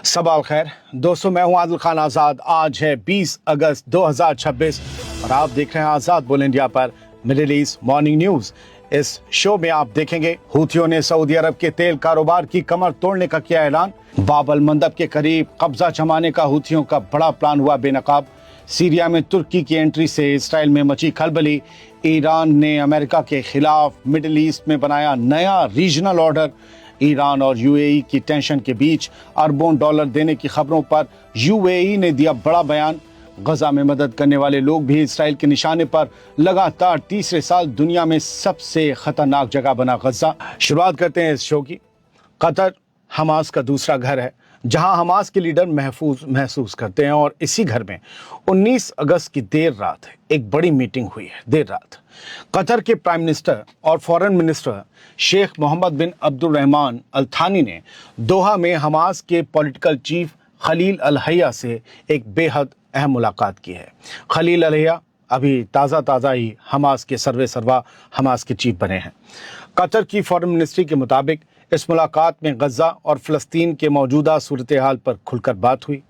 सबाल खैर दोस्तों, मैं हूं आदिल खान आज़ाद। आज है 20 अगस्त 2026 और आप देख रहे हैं आज़ाद बोल इंडिया पर मिडिल ईस्ट मॉर्निंग न्यूज़। इस शो में आप देखेंगे हूथियों ने सऊदी अरब के तेल कारोबार की कमर तोड़ने का किया ऐलान, बाबल मंदब के करीब कब्जा जमाने का हूथियों का बड़ा प्लान हुआ बेनकाब, सीरिया में तुर्की की एंट्री से इसराइल में मची खलबली, ईरान ने अमेरिका के खिलाफ मिडिल ईस्ट में बनाया नया रीजनल ऑर्डर, ईरान और यूएई की टेंशन के बीच अरबों डॉलर देने की खबरों पर यूएई ने दिया बड़ा बयान, गजा में मदद करने वाले लोग भी इसराइल के निशाने पर, लगातार तीसरे साल दुनिया में सबसे खतरनाक जगह बना गजा। शुरुआत करते हैं इस शो की। कतर हमास का दूसरा घर है जहां हमास के लीडर महफूज महसूस करते हैं और इसी घर में 19 अगस्त की देर रात एक बड़ी मीटिंग हुई है। देर रात कतर के प्राइम मिनिस्टर और फॉरेन मिनिस्टर शेख मोहम्मद बिन अब्दुर्रहमान अल थानी ने दोहा में हमास के पॉलिटिकल चीफ खलील अल हैया से एक बेहद अहम मुलाकात की है। खलील अल हैया अभी ताज़ा ही हमास के सर्वा हमास के चीफ बने हैं। कतर की फॉरेन मिनिस्ट्री के मुताबिक इस मुलाकात में गजा और फ़लस्तीन के मौजूदा सूरत हाल पर खुलकर बात हुई।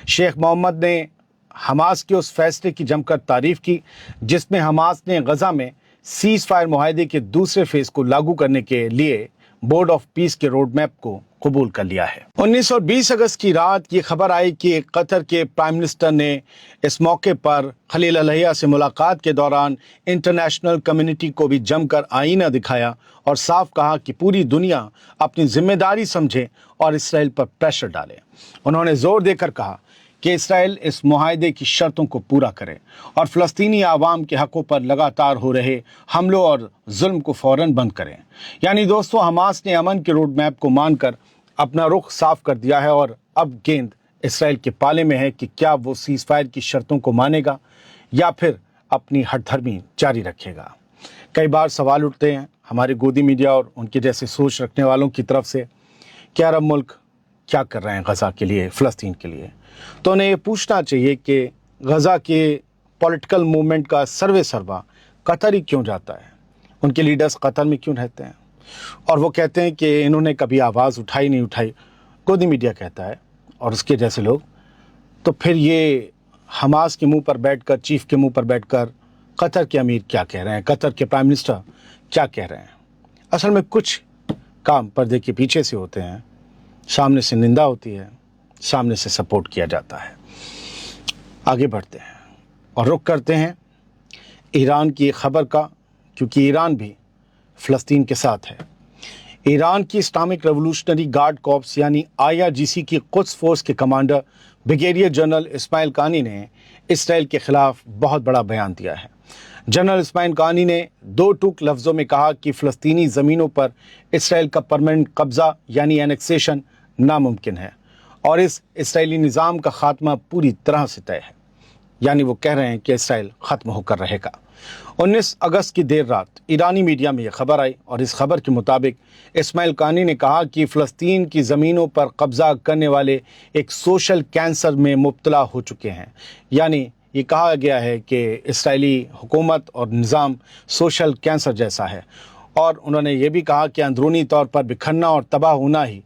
शेख मोहम्मद ने हमास के उस फैसले की जमकर तारीफ की जिसमें हमास ने गजा में सीज़ फायर मुआहदे के दूसरे फेज़ को लागू करने के लिए बोर्ड ऑफ पीस के रोड मैप को कबूल कर लिया है। 19 और 20 अगस्त की रात ये खबर आई कि कतर के प्राइम मिनिस्टर ने इस मौके पर खलील अल हैया से मुलाकात के दौरान इंटरनेशनल कम्युनिटी को भी जमकर आईना दिखाया और साफ कहा कि पूरी दुनिया अपनी जिम्मेदारी समझे और इसराइल पर प्रेशर डाले। उन्होंने जोर देकर कहा कि इसराइल इस मुआहदे की शर्तों को पूरा करे और फ़लस्तीनी आवाम के हकों पर लगातार हो रहे हमलों और जुल्म को फ़ौरन बंद करें। यानी दोस्तों, हमास ने अमन के रोड मैप को मानकर अपना रुख साफ कर दिया है और अब गेंद इसराइल के पाले में है कि क्या वो सीज़ फायर की शर्तों को मानेगा या फिर अपनी हठधर्मी जारी रखेगा। कई बार सवाल उठते हैं हमारे गोदी मीडिया और उनके जैसे सोच रखने वालों की तरफ से कि अरब मुल्क क्या कर रहे हैं गजा के लिए, फ़लस्तीन के लिए। तो उन्हें ये पूछना चाहिए कि गजा के पॉलिटिकल मूवमेंट का सर्वा कतर ही क्यों जाता है, उनके लीडर्स कतर में क्यों रहते हैं और वो कहते हैं कि इन्होंने कभी आवाज़ उठाई नहीं उठाई, गोदी मीडिया कहता है और उसके जैसे लोग। तो फिर ये हमास के मुंह पर बैठकर, चीफ के मुंह पर बैठकर कतर के अमीर क्या कह रहे हैं, कतर के प्राइम मिनिस्टर क्या कह रहे हैं। असल में कुछ काम पर्दे के पीछे से होते हैं, सामने से निंदा होती है, सामने से सपोर्ट किया जाता है। आगे बढ़ते हैं और रुख करते हैं ईरान की खबर का, क्योंकि ईरान भी फ़लस्तीन के साथ है। ईरान की इस्लामिक रेवोल्यूशनरी गार्ड कॉर्प्स यानी IRGC की कुद्स फोर्स के कमांडर ब्रिगेडियर जनरल इस्माइल कानी ने इसराइल के खिलाफ बहुत बड़ा बयान दिया है। जनरल इस्माइल कानी ने दो टूक लफ्ज़ों में कहा कि फ़लस्तीनी ज़मीनों पर इसराइल का परमानेंट कब्ज़ा यानी एनेक्सेशन नामुमकिन है और इस इसराइली निज़ाम का ख़ात्मा पूरी तरह से तय है। यानी वो कह रहे हैं कि इसराइल ख़त्म होकर रहेगा। 19 अगस्त की देर रात ईरानी मीडिया में यह खबर आई और इस खबर के मुताबिक इस्माइल कानी ने कहा कि फ़लस्तीन की ज़मीनों पर कब्ज़ा करने वाले एक सोशल कैंसर में मुब्तला हो चुके हैं। यानी ये कहा गया है कि इसराइली हुकूमत और निज़ाम सोशल कैंसर जैसा है और उन्होंने ये भी कहा कि अंदरूनी तौर पर बिखरना और तबाह होना ही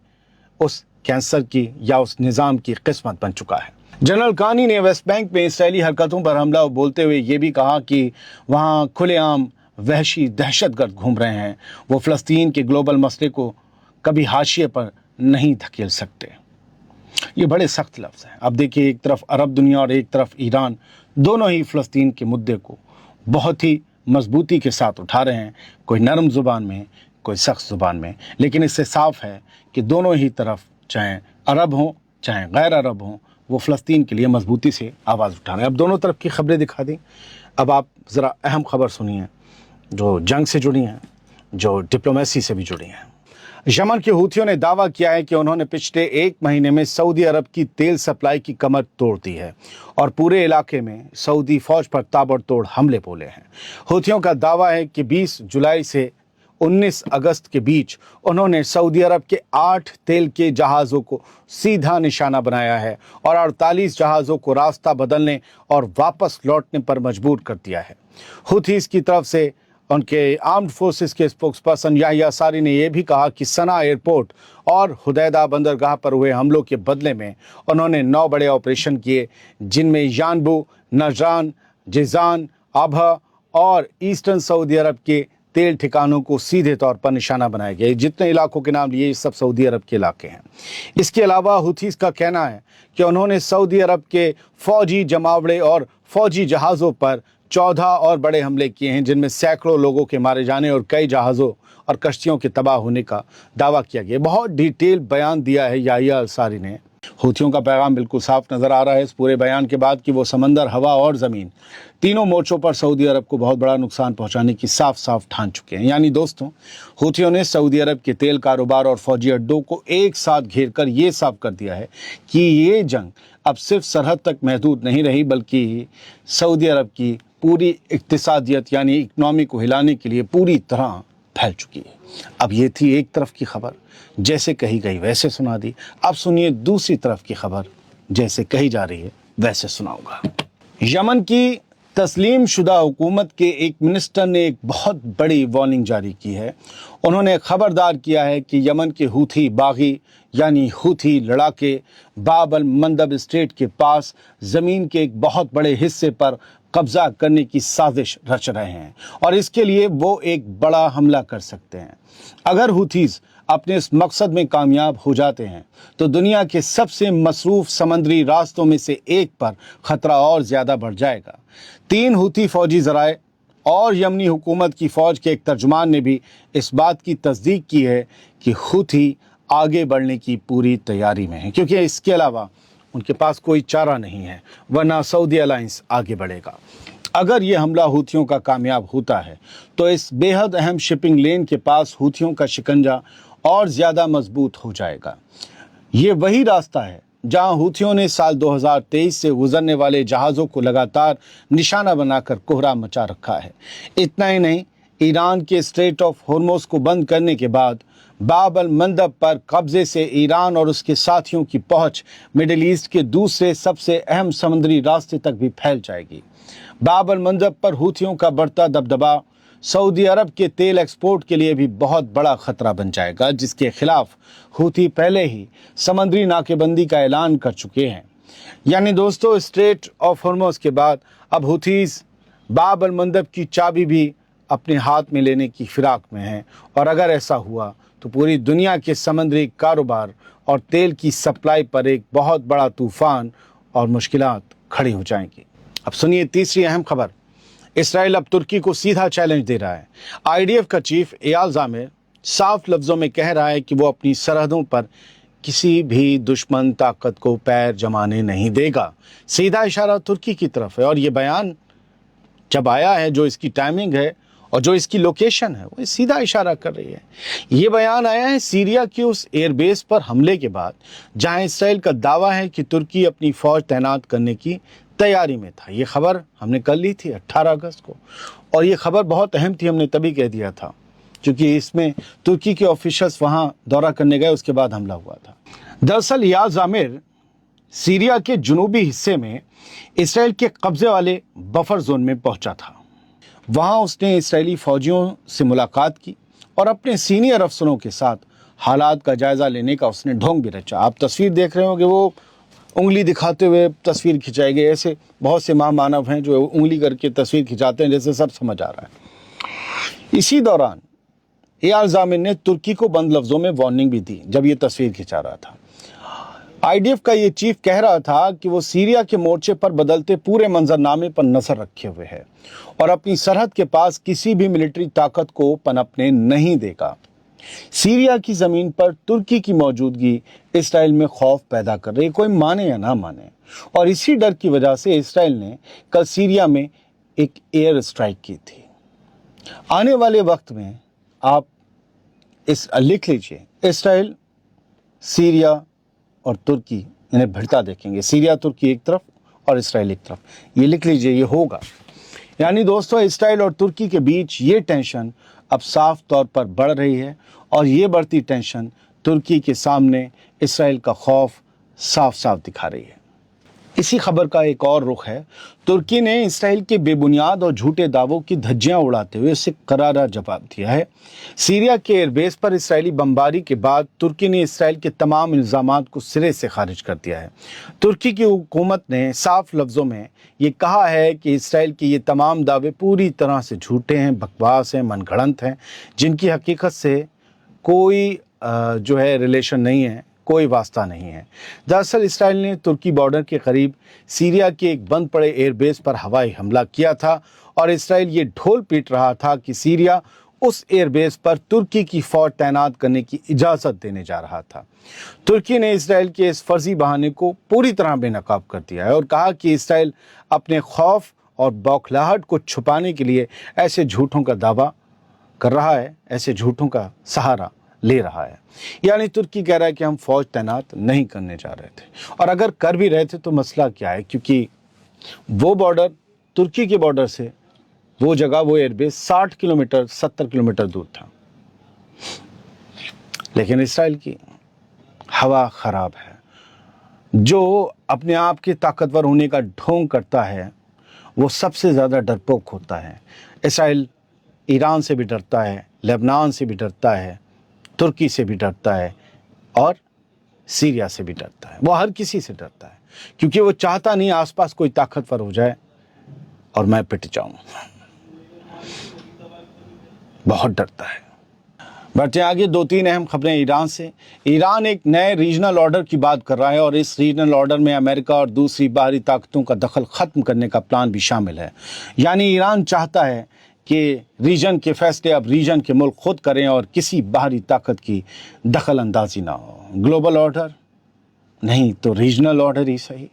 उस कैंसर की या उस निज़ाम की किस्मत बन चुका है। जनरल कानी ने वेस्ट बैंक में इसराइली हरकतों पर हमला बोलते हुए ये भी कहा कि वहाँ खुलेआम वहशी दहशतगर्द घूम रहे हैं, वो फ़लस्तीन के ग्लोबल मसले को कभी हाशिए पर नहीं धकेल सकते। ये बड़े सख्त लफ्ज़ हैं। अब देखिए, एक तरफ अरब दुनिया और एक तरफ ईरान, दोनों ही फ़लस्तीन के मुद्दे को बहुत ही मजबूती के साथ उठा रहे हैं, कोई नरम ज़ुबान में, कोई सख्त ज़ुबान में। लेकिन इससे साफ है कि दोनों ही तरफ, चाहे अरब हों चाहे गैर अरब हों, वो फ़लस्तीन के लिए मजबूती से आवाज़ उठा रहे हैं। अब दोनों तरफ की खबरें दिखा दी। अब आप ज़रा अहम खबर सुनिए जो जंग से जुड़ी हैं, जो डिप्लोमेसी से भी जुड़ी हैं। यमन के हूथियों ने दावा किया है कि उन्होंने पिछले एक महीने में सऊदी अरब की तेल सप्लाई की कमर तोड़ दी है और पूरे इलाके में सऊदी फ़ौज पर ताबड़तोड़ हमले बोले हैं। हूथियों का दावा है कि 20 जुलाई से 19 अगस्त के बीच उन्होंने सऊदी अरब के 8 तेल के जहाज़ों को सीधा निशाना बनाया है और 48 जहाज़ों को रास्ता बदलने और वापस लौटने पर मजबूर कर दिया है। हूथीज़ की तरफ से उनके आर्म्ड फोर्सेस के स्पोक्स पर्सन याहिया सारी ने यह भी कहा कि सना एयरपोर्ट और हुदैदा बंदरगाह पर हुए हमलों के बदले में उन्होंने 9 बड़े ऑपरेशन किए, जिनमें यानबू, नजरान, जिजान, अबहा और ईस्टर्न सऊदी अरब के तेल ठिकानों को सीधे तौर पर निशाना बनाए गए। जितने इलाकों के नाम लिए ये सब सऊदी अरब के इलाके हैं। इसके अलावा हुथीस का कहना है कि उन्होंने सऊदी अरब के फौजी जमावड़े और फौजी जहाज़ों पर 14 और बड़े हमले किए हैं, जिनमें सैकड़ों लोगों के मारे जाने और कई जहाज़ों और कश्तियों के तबाह होने का दावा किया गया। बहुत डिटेल बयान दिया है याहिया अंसारी ने। हूथियों का पैगाम बिल्कुल साफ नज़र आ रहा है इस पूरे बयान के बाद कि वो समंदर, हवा और ज़मीन तीनों मोर्चों पर सऊदी अरब को बहुत बड़ा नुकसान पहुंचाने की साफ साफ ठान चुके हैं। यानी दोस्तों, हूथियों ने सऊदी अरब के तेल कारोबार और फौजी अड्डों को एक साथ घेर कर ये साफ कर दिया है कि ये जंग अब सिर्फ सरहद तक महदूद नहीं रही, बल्कि सऊदी अरब की पूरी इक्तिसादियत यानी इकनॉमी को हिलाने के लिए पूरी तरह फैल चुकी है। अब ये थी एक तरफ की खबर, जैसे कही गई वैसे सुना दी। अब सुनिए दूसरी तरफ की खबर, जैसे कही जा रही है वैसे सुनाऊंगा। यमन की तस्लीम शुदा हुकूमत के एक मिनिस्टर ने एक बहुत बड़ी वार्निंग जारी की है। उन्होंने खबरदार किया है कि यमन के हूथी बागी यानी हूथी लड़ाके बाब अल मंदब स्ट्रेट के पास ज़मीन के एक बहुत बड़े हिस्से पर कब्जा करने की साजिश रच रहे हैं और इसके लिए वो एक बड़ा हमला कर सकते हैं। अगर हूथीज अपने इस मकसद में कामयाब हो जाते हैं तो दुनिया के सबसे मसरूफ समंदरी रास्तों में से एक पर खतरा और ज़्यादा बढ़ जाएगा। 3 हूथी फौजी ज़राए और यमनी हुकूमत की फ़ौज के एक तर्जुमान ने भी इस बात की तस्दीक की है कि हूथी आगे बढ़ने की पूरी तैयारी में है, क्योंकि इसके अलावा उनके पास कोई चारा नहीं है, वरना सऊदी अलायंस आगे बढ़ेगा। अगर ये हमला हूथियों का कामयाब होता है तो इस बेहद अहम शिपिंग लेन के पास हूथियों का शिकंजा और ज़्यादा मजबूत हो जाएगा। ये वही रास्ता है जहां हूथियों ने साल 2023 से गुजरने वाले जहाज़ों को लगातार निशाना बनाकर कोहरा मचा रखा है। इतना ही नहीं, ईरान के स्ट्रेट ऑफ हॉर्मुज़ को बंद करने के बाद बाब अल मंदब पर कब्जे से ईरान और उसके साथियों की पहुंच मिडिल ईस्ट के दूसरे सबसे अहम समुद्री रास्ते तक भी फैल जाएगी। बाब अल मंदब पर हूथियों का बढ़ता दबदबा सऊदी अरब के तेल एक्सपोर्ट के लिए भी बहुत बड़ा खतरा बन जाएगा, जिसके खिलाफ हूथी पहले ही समुद्री नाकेबंदी का ऐलान कर चुके हैं। यानी दोस्तों, स्ट्रेट ऑफ हॉर्मुज़ के बाद अब हूथीज बाब अल मंदब की चाबी भी अपने हाथ में लेने की फिराक में हैं और अगर ऐसा हुआ तो पूरी दुनिया के समुद्री कारोबार और तेल की सप्लाई पर एक बहुत बड़ा तूफान और मुश्किलात खड़ी हो जाएंगी। अब सुनिए तीसरी अहम खबर। इसराइल अब तुर्की को सीधा चैलेंज दे रहा है। आईडीएफ का चीफ एयाल ज़ामिर साफ लफ्ज़ों में कह रहा है कि वो अपनी सरहदों पर किसी भी दुश्मन ताकत को पैर जमाने नहीं देगा। सीधा इशारा तुर्की की तरफ है और ये बयान जब आया है, जो इसकी टाइमिंग है और जो इसकी लोकेशन है, वो सीधा इशारा कर रही है। ये बयान आया है सीरिया के उस एयरबेस पर हमले के बाद जहां इसराइल का दावा है कि तुर्की अपनी फ़ौज तैनात करने की तैयारी में था। ये खबर हमने कल ली थी 18 अगस्त को और ये खबर बहुत अहम थी, हमने तभी कह दिया था क्योंकि इसमें तुर्की के ऑफिशियल्स वहाँ दौरा करने गए, उसके बाद हमला हुआ था। दरअसल एयाल ज़ामिर सीरिया के जुनूबी हिस्से में इसराइल के कब्जे वाले बफर जोन में पहुंचा था। वहां उसने इसराइली फौजियों से मुलाकात की और अपने सीनियर अफसरों के साथ हालात का जायज़ा लेने का उसने ढोंग भी रचा। आप तस्वीर देख रहे होंगे, वो उंगली दिखाते हुए तस्वीर खिंचाई गई। ऐसे बहुत से महामानव हैं जो उंगली करके तस्वीर खिंचाते हैं, जैसे सब समझ आ रहा है। इसी दौरान एयाल ज़ामिर ने तुर्की को बंद लफ्ज़ों में वार्निंग भी दी जब ये तस्वीर खिंचा रहा था। आईडीएफ का ये चीफ कह रहा था कि वो सीरिया के मोर्चे पर बदलते पूरे मंजरनामे पर नजर रखे हुए है और अपनी सरहद के पास किसी भी मिलिट्री ताकत को पनपने नहीं देगा। सीरिया की जमीन पर तुर्की की मौजूदगी इसराइल में खौफ पैदा कर रही है, कोई माने या ना माने, और इसी डर की वजह से इसराइल ने कल सीरिया में एक एयर स्ट्राइक की थी। आने वाले वक्त में आप इस लिख लीजिए, इसराइल, सीरिया और तुर्की इन्हें भिड़ता देखेंगे। सीरिया तुर्की एक तरफ और इसराइल एक तरफ, ये लिख लीजिए, ये होगा। यानी दोस्तों, इसराइल और तुर्की के बीच ये टेंशन अब साफ तौर पर बढ़ रही है और ये बढ़ती टेंशन तुर्की के सामने इसराइल का खौफ साफ साफ दिखा रही है। इसी खबर का एक और रुख है। तुर्की ने इसराइल के बेबुनियाद और झूठे दावों की धज्जियां उड़ाते हुए इसे करारा जवाब दिया है। सीरिया के एयरबेस पर इसराइली बमबारी के बाद तुर्की ने इसराइल के तमाम इल्जामात को सिरे से खारिज कर दिया है। तुर्की की हुकूमत ने साफ लफ्ज़ों में ये कहा है कि इसराइल के ये तमाम दावे पूरी तरह से झूठे हैं, बकवास हैं, मनगढ़ंत हैं, जिनकी हकीकत से कोई जो है रिलेशन नहीं है, कोई वास्ता नहीं है। दरअसल इसराइल ने तुर्की बॉर्डर के करीब सीरिया के एक बंद पड़े एयरबेस पर हवाई हमला किया था और इसराइल ये ढोल पीट रहा था कि सीरिया उस एयरबेस पर तुर्की की फौज तैनात करने की इजाज़त देने जा रहा था। तुर्की ने इसराइल के इस फर्जी बहाने को पूरी तरह बेनकाब कर दिया है और कहा कि इसराइल अपने खौफ और बौखलाहट को छुपाने के लिए ऐसे झूठों का दावा कर रहा है, ऐसे झूठों का सहारा ले रहा है। यानी तुर्की कह रहा है कि हम फौज तैनात नहीं करने जा रहे थे, और अगर कर भी रहे थे तो मसला क्या है, क्योंकि वो बॉर्डर, तुर्की के बॉर्डर से वो जगह, वो एयरबेस 60 किलोमीटर 70 किलोमीटर दूर था। लेकिन इसराइल की हवा खराब है। जो अपने आप के ताकतवर होने का ढोंग करता है वो सबसे ज़्यादा डरपोक होता है। इसराइल ईरान से भी डरता है, लेबनान से भी डरता है, तुर्की से भी डरता है और सीरिया से भी डरता है। वो हर किसी से डरता है क्योंकि वो चाहता नहीं आसपास कोई ताकतवर हो जाए और मैं पिट जाऊं। बहुत डरता है। बढ़ते आगे, 2-3 अहम खबरें ईरान से। ईरान एक नए रीजनल ऑर्डर की बात कर रहा है और इस रीजनल ऑर्डर में अमेरिका और दूसरी बाहरी ताकतों का दखल ख़त्म करने का प्लान भी शामिल है। यानी ईरान चाहता है कि रीजन के फैसले अब रीजन के मुल्क खुद करें और किसी बाहरी ताकत की दखल अंदाजी ना हो। ग्लोबल ऑर्डर नहीं तो रीजनल ऑर्डर ही सही।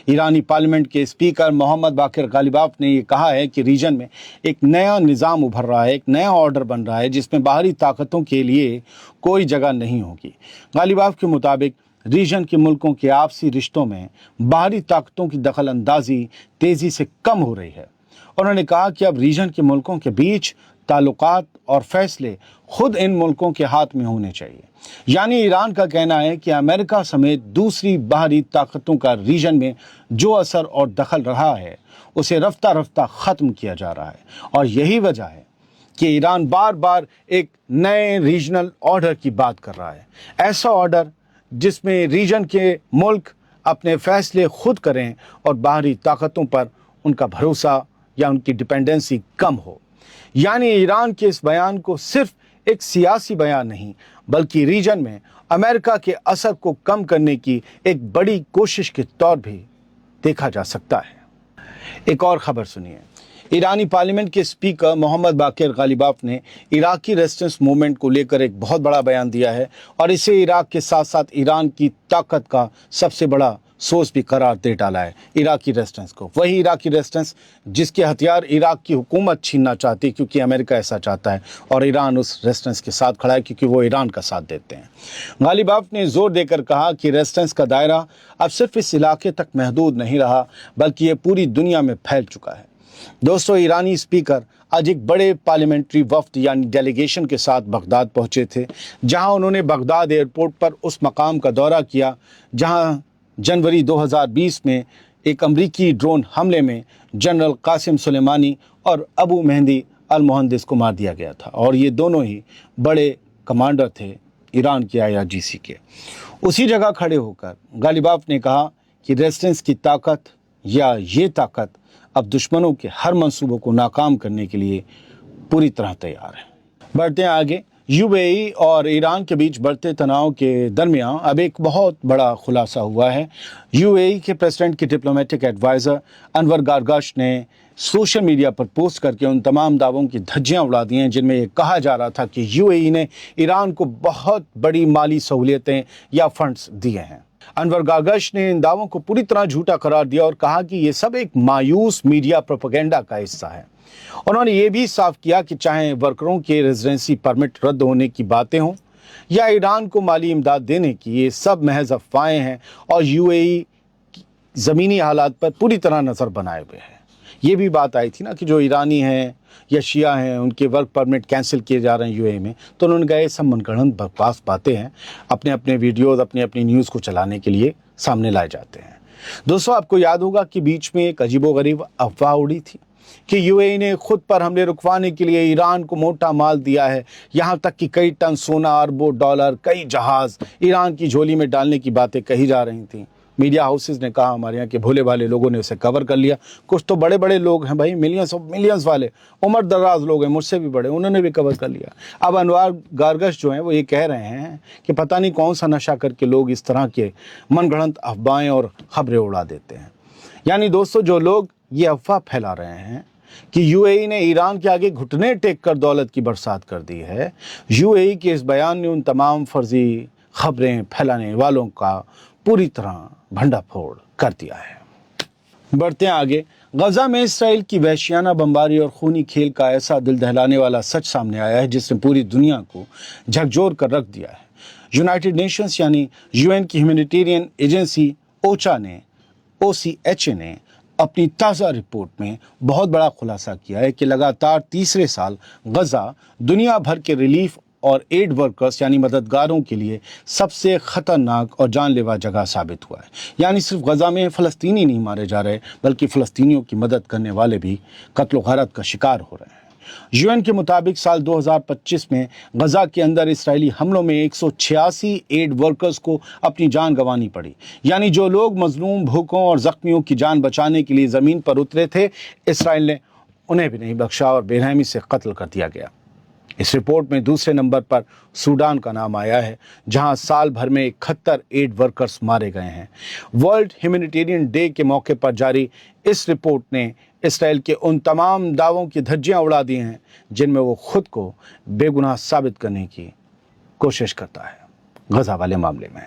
ईरानी पार्लियामेंट के स्पीकर मोहम्मद बाकिर गालिबाफ ने ये कहा है कि रीजन में एक नया निज़ाम उभर रहा है, एक नया ऑर्डर बन रहा है जिसमें बाहरी ताकतों के लिए कोई जगह नहीं होगी। गालिबाफ के मुताबिक रीजन के मुल्कों के आपसी रिश्तों में बाहरी ताकतों की दखल अंदाजी तेज़ी से कम हो रही है। उन्होंने कहा कि अब रीजन के मुल्कों के बीच ताल्लुकात और फैसले खुद इन मुल्कों के हाथ में होने चाहिए। यानी ईरान का कहना है कि अमेरिका समेत दूसरी बाहरी ताकतों का रीजन में जो असर और दखल रहा है उसे रफ्ता रफ्ता ख़त्म किया जा रहा है, और यही वजह है कि ईरान बार बार एक नए रीजनल ऑर्डर की बात कर रहा है। ऐसा ऑर्डर जिसमें रीजन के मुल्क अपने फैसले खुद करें और बाहरी ताकतों पर उनका भरोसा या उनकी डिपेंडेंसी कम हो। यानी ईरान के इस बयान को सिर्फ एक सियासी बयान नहीं बल्कि रीजन में अमेरिका के असर को कम करने की एक बड़ी कोशिश के तौर भी देखा जा सकता है। एक और खबर सुनिए। ईरानी पार्लियामेंट के स्पीकर मोहम्मद बाकिर गालिबाफ ने इराकी रेजिस्टेंस मूवमेंट को लेकर एक बहुत बड़ा बयान दिया है और इसे इराक के साथ साथ ईरान की ताकत का सबसे बड़ा सोर्स भी करार दे डाला है। इराकी रेजिस्टेंस को, वही इराकी रेजिस्टेंस जिसके हथियार इराक की हुकूमत छीनना चाहती है क्योंकि अमेरिका ऐसा चाहता है, और ईरान उस रेजिस्टेंस के साथ खड़ा है क्योंकि वो ईरान का साथ देते हैं। गालिबाफ ने जोर देकर कहा कि रेजिस्टेंस का दायरा अब सिर्फ इस इलाके तक महदूद नहीं रहा बल्कि ये पूरी दुनिया में फैल चुका है। दोस्तों, ईरानी स्पीकर आज एक बड़े पार्लियामेंट्री वफ्द यानी डेलीगेशन के साथ बगदाद पहुंचे थे, जहां उन्होंने बगदाद एयरपोर्ट पर उस मकाम का दौरा किया जहां जनवरी 2020 में एक अमरीकी ड्रोन हमले में जनरल कासिम सुलेमानी और अबू मेहंदी अल मुहंदिस को मार दिया गया था, और ये दोनों ही बड़े कमांडर थे ईरान के IRGC के। उसी जगह खड़े होकर गालिबाफ ने कहा कि रेजिस्टेंस की ताकत या ये ताकत अब दुश्मनों के हर मंसूबों को नाकाम करने के लिए पूरी तरह तैयार है। बढ़ते हैं आगे। UAE और ईरान के बीच बढ़ते तनाव के दरमियान अब एक बहुत बड़ा खुलासा हुआ है। UAE के प्रेसिडेंट के डिप्लोमेटिक एडवाइज़र अनवर गारगाश ने सोशल मीडिया पर पोस्ट करके उन तमाम दावों की धज्जियां उड़ा दी हैं जिनमें ये कहा जा रहा था कि UAE ने ईरान को बहुत बड़ी माली सहूलियतें या फंड्स दिए हैं। अनवर गारगाश ने इन दावों को पूरी तरह झूठा करार दिया और कहा कि ये सब एक मायूस मीडिया प्रोपेगेंडा का हिस्सा है। उन्होंने ये भी साफ किया कि चाहे वर्करों के रेजिडेंसी परमिट रद्द होने की बातें हों या ईरान को माली इमदाद देने की, ये सब महज अफवाहें हैं और UAE ज़मीनी हालात पर पूरी तरह नज़र बनाए हुए है। ये भी बात आई थी ना कि जो ईरानी हैं या शिया हैं उनके वर्क परमिट कैंसिल किए जा रहे हैं यूएई में, तो उन्होंने कहा ये सब मनगढ़ंत बकवास बातें हैं, अपने अपने वीडियोज़ अपनी अपनी न्यूज़ को चलाने के लिए सामने लाए जाते हैं। दोस्तों, आपको याद होगा कि बीच में एक अजीबोगरीब अफवाह उड़ी थी कि यूएई ने खुद पर हमले रुकवाने के लिए ईरान को मोटा माल दिया है, यहाँ तक कि कई टन सोना, अरबों डॉलर, कई जहाज ईरान की झोली में डालने की बातें कही जा रही थीं। मीडिया हाउसेस ने कहा, हमारे यहाँ के भोले भाले लोगों ने उसे कवर कर लिया। कुछ तो बड़े बड़े लोग हैं भाई, मिलियंस वाले उम्र दराज लोग हैं, मुझसे भी बड़े, उन्होंने भी कवर कर लिया। अब अनवर गारगश जो हैं वो ये कह रहे हैं कि पता नहीं कौन सा नशा करके लोग इस तरह के मनगढ़ंत अफवाहें और खबरें उड़ा देते हैं। यानी दोस्तों, जो लोग ये अफवाह फैला रहे हैं कि यूएई ने ईरान के आगे घुटने टेक कर दौलत की बरसात कर दी है, यूएई के इस बयान ने उन तमाम फर्जी खबरें फैलाने वालों का पूरी तरह भंडाफोड़ कर दिया है। बढ़ते हैं आगे। गजा में इसराइल की वहशियाना बमबारी और खूनी खेल का ऐसा दिल दहलाने वाला सच सामने आया है जिसने पूरी दुनिया को झकझोर कर रख दिया है। यूनाइटेड नेशंस यानी यूएन की ह्यूमैनिटेरियन एजेंसी OCHA ने अपनी ताज़ा रिपोर्ट में बहुत बड़ा खुलासा किया है कि लगातार तीसरे साल गजा दुनिया भर के रिलीफ और एड वर्कर्स यानी मददगारों के लिए सबसे खतरनाक और जानलेवा जगह साबित हुआ है। यानी सिर्फ गजा में फ़लस्तीनी नहीं मारे जा रहे, बल्कि फ़लस्तीनियों की मदद करने वाले भी कत्ल गारत का शिकार हो रहे हैं। यूएन के मुताबिक साल 2025 में गजा के अंदर इसराइली हमलों में 186 एड वर्कर्स को अपनी जान गंवानी पड़ी। यानी जो लोग मजलूम, भूखों और जख्मियों की जान बचाने के लिए ज़मीन पर उतरे थे, इसराइल ने उन्हें भी नहीं बख्शा और बेरहमी से कत्ल कर दिया गया। इस रिपोर्ट में दूसरे नंबर पर सूडान का नाम आया है, जहां साल भर में 71 एड वर्कर्स मारे गए हैं। वर्ल्ड ह्यूमैनिटेरियन डे के मौके पर जारी इस रिपोर्ट ने इसराइल के उन तमाम दावों की धज्जियां उड़ा दी हैं जिनमें वो खुद को बेगुनाह साबित करने की कोशिश करता है गजा वाले मामले में।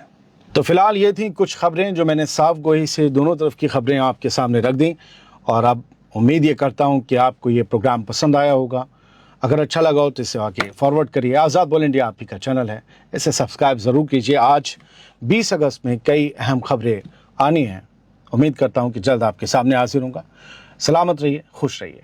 तो फिलहाल ये थी कुछ खबरें जो मैंने साफ गोई से दोनों तरफ की खबरें आपके सामने रख दी, और अब उम्मीद ये करता हूँ कि आपको ये प्रोग्राम पसंद आया होगा। अगर अच्छा लगा हो तो इसे आगे फॉरवर्ड करिए। आज़ाद बोल इंडिया आप ही का चैनल है, इसे सब्सक्राइब ज़रूर कीजिए। आज 20 अगस्त में कई अहम खबरें आनी हैं। उम्मीद करता हूं कि जल्द आपके सामने हाजिर होऊंगा। सलामत रहिए, खुश रहिए।